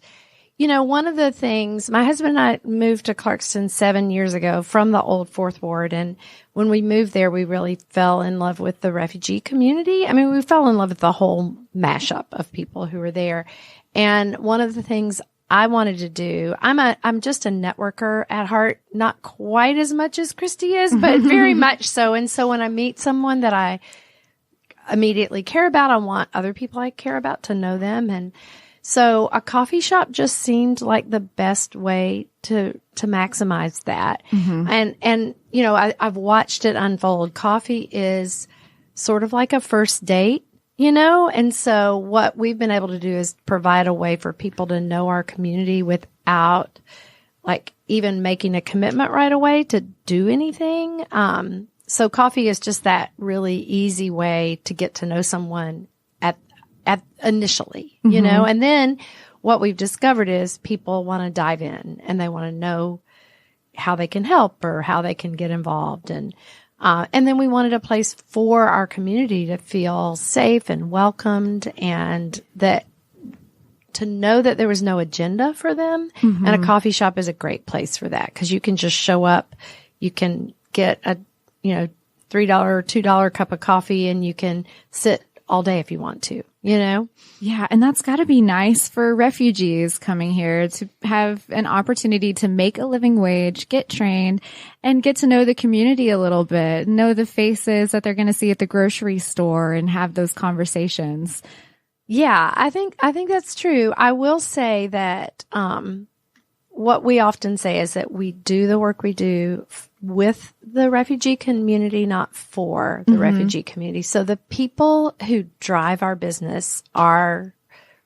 one of the things, my husband and I moved to Clarkston 7 years ago from the old Fourth Ward. And when we moved there, we really fell in love with the refugee community. I mean, we fell in love with the whole mashup of people who were there. And one of the things I wanted to do, I'm just a networker at heart, not quite as much as Kristi is, but very much so. And so when I meet someone that I immediately care about, I want other people I care about to know them. And so a coffee shop just seemed like the best way to maximize that. And, I've watched it unfold. Coffee is sort of like a first date. And so what we've been able to do is provide a way for people to know our community without like even making a commitment right away to do anything. So coffee is just that really easy way to get to know someone at initially, and then what we've discovered is people want to dive in and they want to know how they can help or how they can get involved. And then we wanted a place for our community to feel safe and welcomed and that to know that there was no agenda for them. And a coffee shop is a great place for that because you can just show up. You can get a, $3 or $2 cup of coffee and you can sit all day if you want to, Yeah. And that's got to be nice for refugees coming here to have an opportunity to make a living wage, get trained and get to know the community a little bit, know the faces that they're going to see at the grocery store and have those conversations. Yeah, I think that's true. I will say that, what we often say is that we do the work we do with the refugee community, not for the refugee community. So the people who drive our business are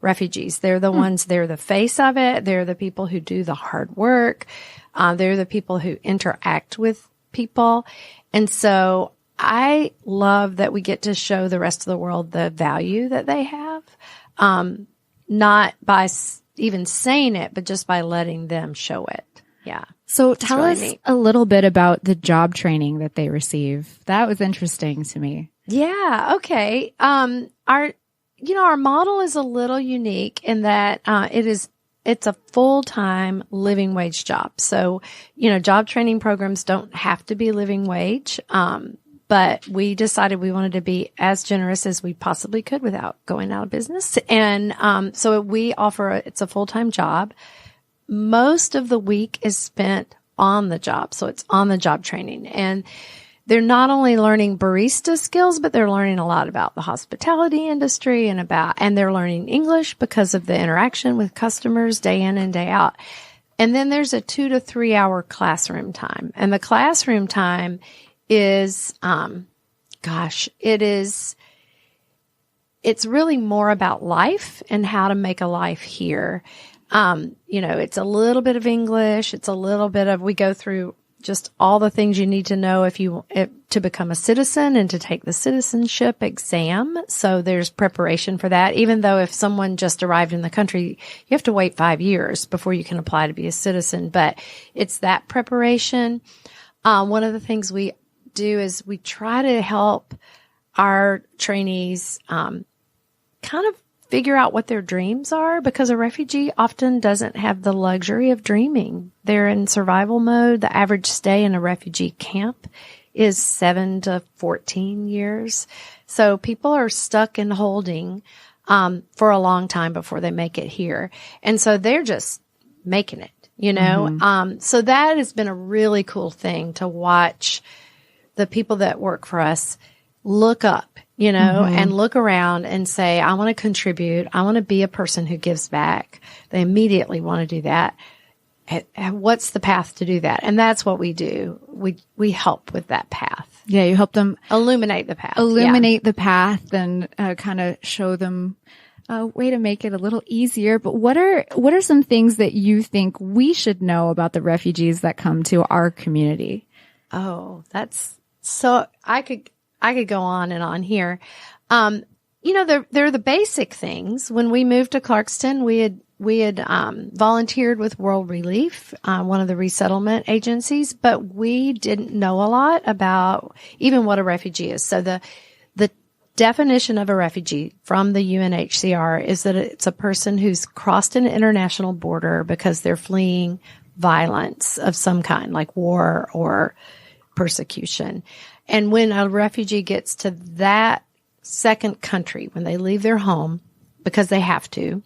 refugees. They're the ones, they're the face of it. They're the people who do the hard work. They're the people who interact with people. And so I love that we get to show the rest of the world the value that they have, not by even saying it, but just by letting them show it. Yeah. So tell really us neat. a little bit about the job training that they receive. That was interesting to me. Yeah. Okay. Our model is a little unique in that, it's a full-time living wage job. So, job training programs don't have to be living wage. But we decided we wanted to be as generous as we possibly could without going out of business. And so we offer it's a full-time job. Most of the week is spent on the job. So it's on the job training. And they're not only learning barista skills, but they're learning a lot about the hospitality industry and they're learning English because of the interaction with customers day in and day out. And then there's a 2 to 3 hour classroom time. And the classroom time is, it's really more about life and how to make a life here. It's a little bit of English. It's a little bit of, we go through just all the things you need to know to become a citizen and to take the citizenship exam. So there's preparation for that. Even though if someone just arrived in the country, you have to wait 5 years before you can apply to be a citizen, but it's that preparation. One of the things we do is we try to help our trainees kind of figure out what their dreams are because a refugee often doesn't have the luxury of dreaming. They're in survival mode. The average stay in a refugee camp is 7 to 14 years. So people are stuck in holding for a long time before they make it here. And so they're just making it, So that has been a really cool thing to watch the people that work for us look up, and look around and say, I want to contribute. I want to be a person who gives back. They immediately want to do that. And what's the path to do that? And that's what we do. We help with that path. Yeah. You help them illuminate the path. The path and kind of show them a way to make it a little easier. But what are some things that you think we should know about the refugees that come to our community? Oh, that's so I could go on and on here. They're the basic things. When we moved to Clarkston, we had volunteered with World Relief, one of the resettlement agencies, but we didn't know a lot about even what a refugee is. So the definition of a refugee from the UNHCR is that it's a person who's crossed an international border because they're fleeing violence of some kind, like war or persecution. And when a refugee gets to that second country, when they leave their home, because they have to,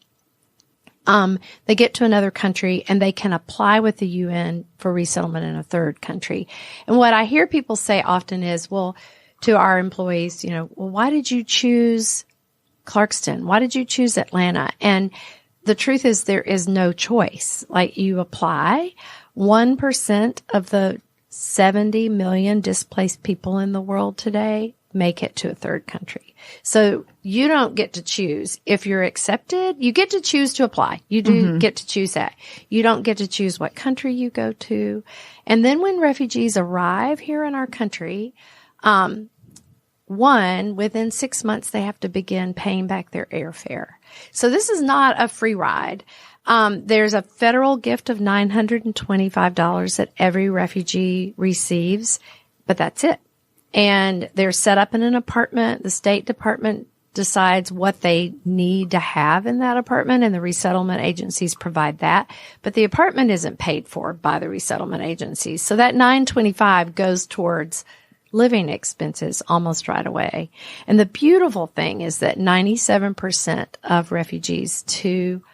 they get to another country and they can apply with the UN for resettlement in a third country. And what I hear people say often is, well, to our employees, well, why did you choose Clarkston? Why did you choose Atlanta? And the truth is there is no choice. Like, you apply, 1% of the 70 million displaced people in the world today make it to a third country. So you don't get to choose if you're accepted. You get to choose to apply. You do get to choose that. You don't get to choose what country you go to. And then when refugees arrive here in our country, within 6 months, they have to begin paying back their airfare. So this is not a free ride. There's a federal gift of $925 that every refugee receives, but that's it. And they're set up in an apartment. The State Department decides what they need to have in that apartment, and the resettlement agencies provide that. But the apartment isn't paid for by the resettlement agencies. So that $925 goes towards living expenses almost right away. And the beautiful thing is that 97% of refugees to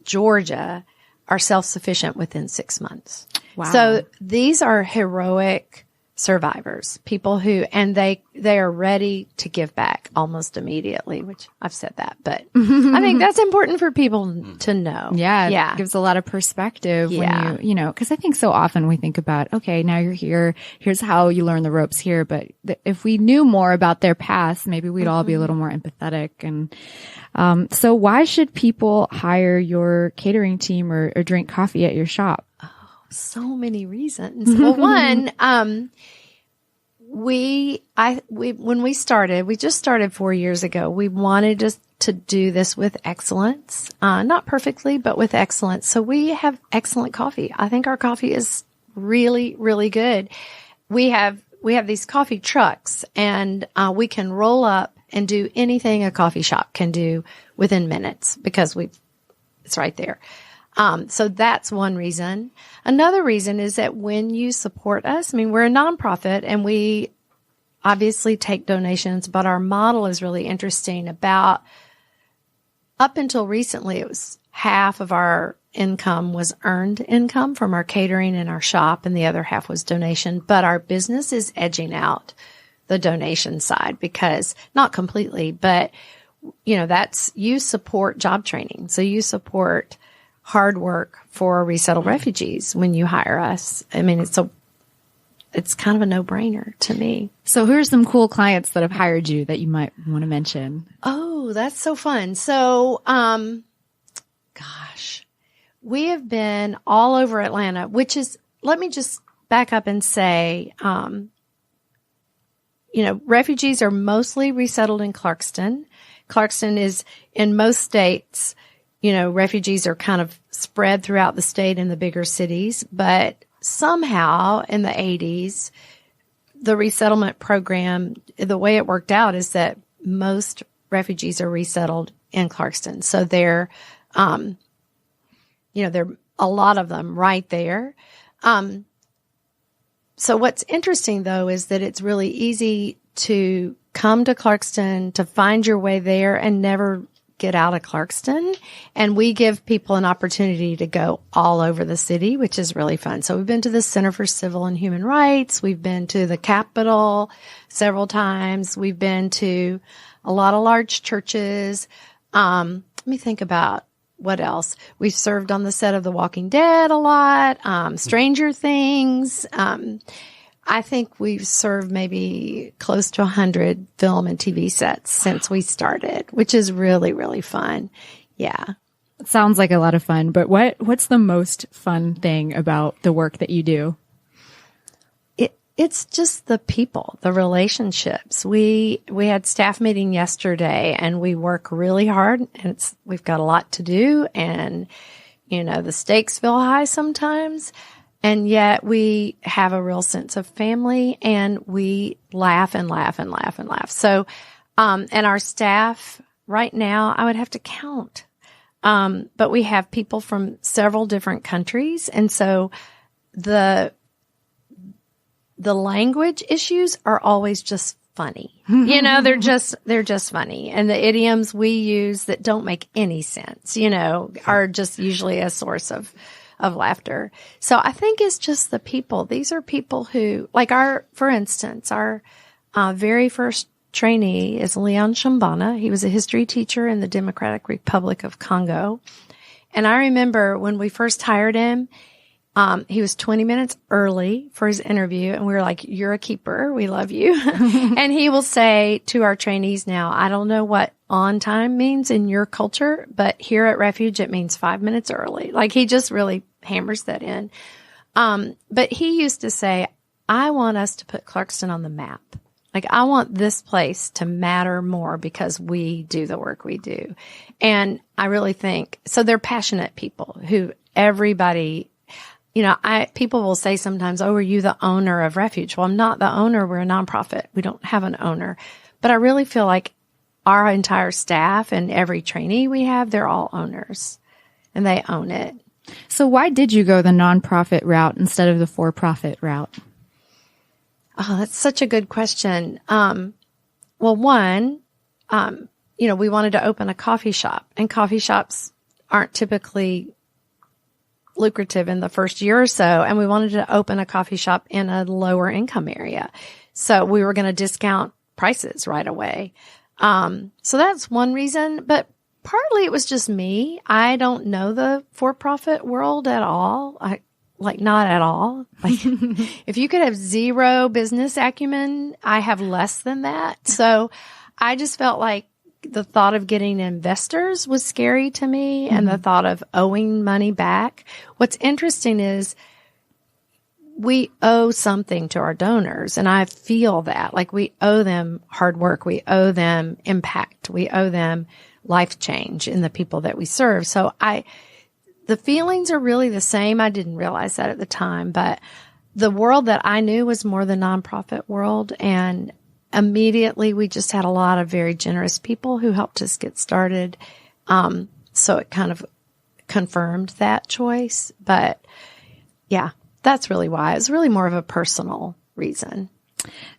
Georgia are self-sufficient within 6 months. Wow. So these are heroic survivors, people who, and they are ready to give back almost immediately, which I've said that, but I think that's important for people to know. Yeah. It gives a lot of perspective when because I think so often we think about, okay, now you're here, here's how you learn the ropes here. But if we knew more about their past, maybe we'd all be a little more empathetic. And so why should people hire your catering team or drink coffee at your shop? So many reasons. Well, one, when we started, we just started 4 years ago. We wanted to do this with excellence, not perfectly, but with excellence. So we have excellent coffee. I think our coffee is really, really good. We have these coffee trucks, and we can roll up and do anything a coffee shop can do within minutes because it's right there. So that's one reason. Another reason is that when you support us, we're a nonprofit and we obviously take donations, but our model is really interesting. Up until recently, it was half of our income was earned income from our catering and our shop, and the other half was donation. But our business is edging out the donation side because, not completely, but you support job training. So you support hard work for resettled refugees when you hire us. It's kind of a no-brainer to me. So who are some cool clients that have hired you that you might want to mention? Oh, that's so fun. So, we have been all over Atlanta, which is, let me just back up and say, refugees are mostly resettled in Clarkston. Clarkston is, in most states, refugees are kind of spread throughout the state in the bigger cities, but somehow in the 80s, the resettlement program, the way it worked out is that most refugees are resettled in Clarkston. So there are a lot of them right there. So what's interesting though is that it's really easy to come to Clarkston, to find your way there and never get out of Clarkston. And we give people an opportunity to go all over the city, which is really fun. So we've been to the Center for Civil and Human Rights. We've been to the Capitol several times. We've been to a lot of large churches. Let me think about what else. We've served on the set of The Walking Dead a lot, Stranger Things. I think we've served maybe close to 100 film and TV sets since we started, which is really, really fun. Yeah. It sounds like a lot of fun, but what's the most fun thing about the work that you do? It's just the people, the relationships. We had staff meeting yesterday and we work really hard and we've got a lot to do and, the stakes feel high sometimes. And yet we have a real sense of family and we laugh and laugh and laugh and laugh. So, And our staff right now, I would have to count. But we have people from several different countries. And so the language issues are always just funny. They're just funny. And the idioms we use that don't make any sense, are just usually a source of laughter. So I think it's just the people. These are people who, for instance, our very first trainee is Leon Shambana. He was a history teacher in the Democratic Republic of Congo. And I remember when we first hired him, he was 20 minutes early for his interview, and we were like, "You're a keeper. We love you." And he will say to our trainees now, "I don't know what on time means in your culture, but here at Refuge, it means 5 minutes early." He just really hammers that in. But he used to say, "I want us to put Clarkston on the map. I want this place to matter more because we do the work we do." And I really think, so they're passionate people who everybody, people will say sometimes, "Oh, are you the owner of Refuge?" Well, I'm not the owner. We're a nonprofit. We don't have an owner. But I really feel like our entire staff and every trainee we have, they're all owners and they own it. So why did you go the nonprofit route instead of the for-profit route? Oh, that's such a good question. Well, one, we wanted to open a coffee shop, and coffee shops aren't typically lucrative in the first year or so. And we wanted to open a coffee shop in a lower income area. So we were going to discount prices right away. So that's one reason, but partly it was just me. I don't know the for-profit world at all. Not at all. If you could have zero business acumen, I have less than that. So I just felt like the thought of getting investors was scary to me, and the thought of owing money back. What's interesting is we owe something to our donors, and I feel that. We owe them hard work. We owe them impact. We owe them life change in the people that we serve. So the feelings are really the same. I didn't realize that at the time, but the world that I knew was more the nonprofit world, and immediately we just had a lot of very generous people who helped us get started. So it kind of confirmed that choice. But yeah, that's really why. It's really more of a personal reason.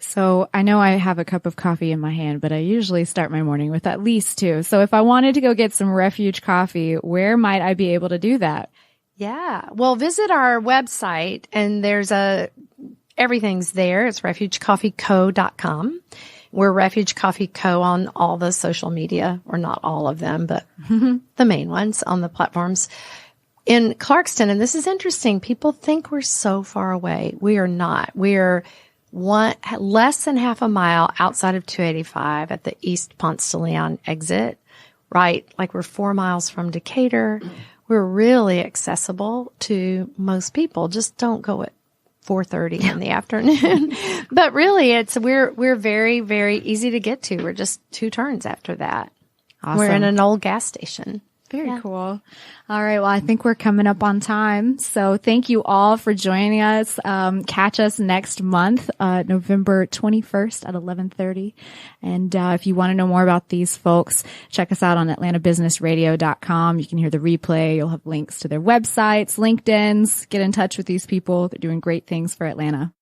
So I know I have a cup of coffee in my hand, but I usually start my morning with at least 2. So if I wanted to go get some Refuge coffee, where might I be able to do that? Yeah. Well, visit our website, and everything's there. It's refugecoffeeco.com. We're Refuge Coffee Co. on all the social media, or not all of them, but the main ones on the platforms. In Clarkston, and this is interesting, people think we're so far away. We are not. We are less than half a mile outside of 285 at the East Ponce de Leon exit, right? We're 4 miles from Decatur. We're really accessible to most people. Just don't go at 4:30 in the afternoon. But really, we're very, very easy to get to. We're just 2 turns after that. Awesome. We're in an old gas station. Very cool. All right. Well, I think we're coming up on time. So thank you all for joining us. Catch us next month, November 21st at 11:30. And if you want to know more about these folks, check us out on atlantabusinessradio.com. You can hear the replay. You'll have links to their websites, LinkedIn's. Get in touch with these people. They're doing great things for Atlanta.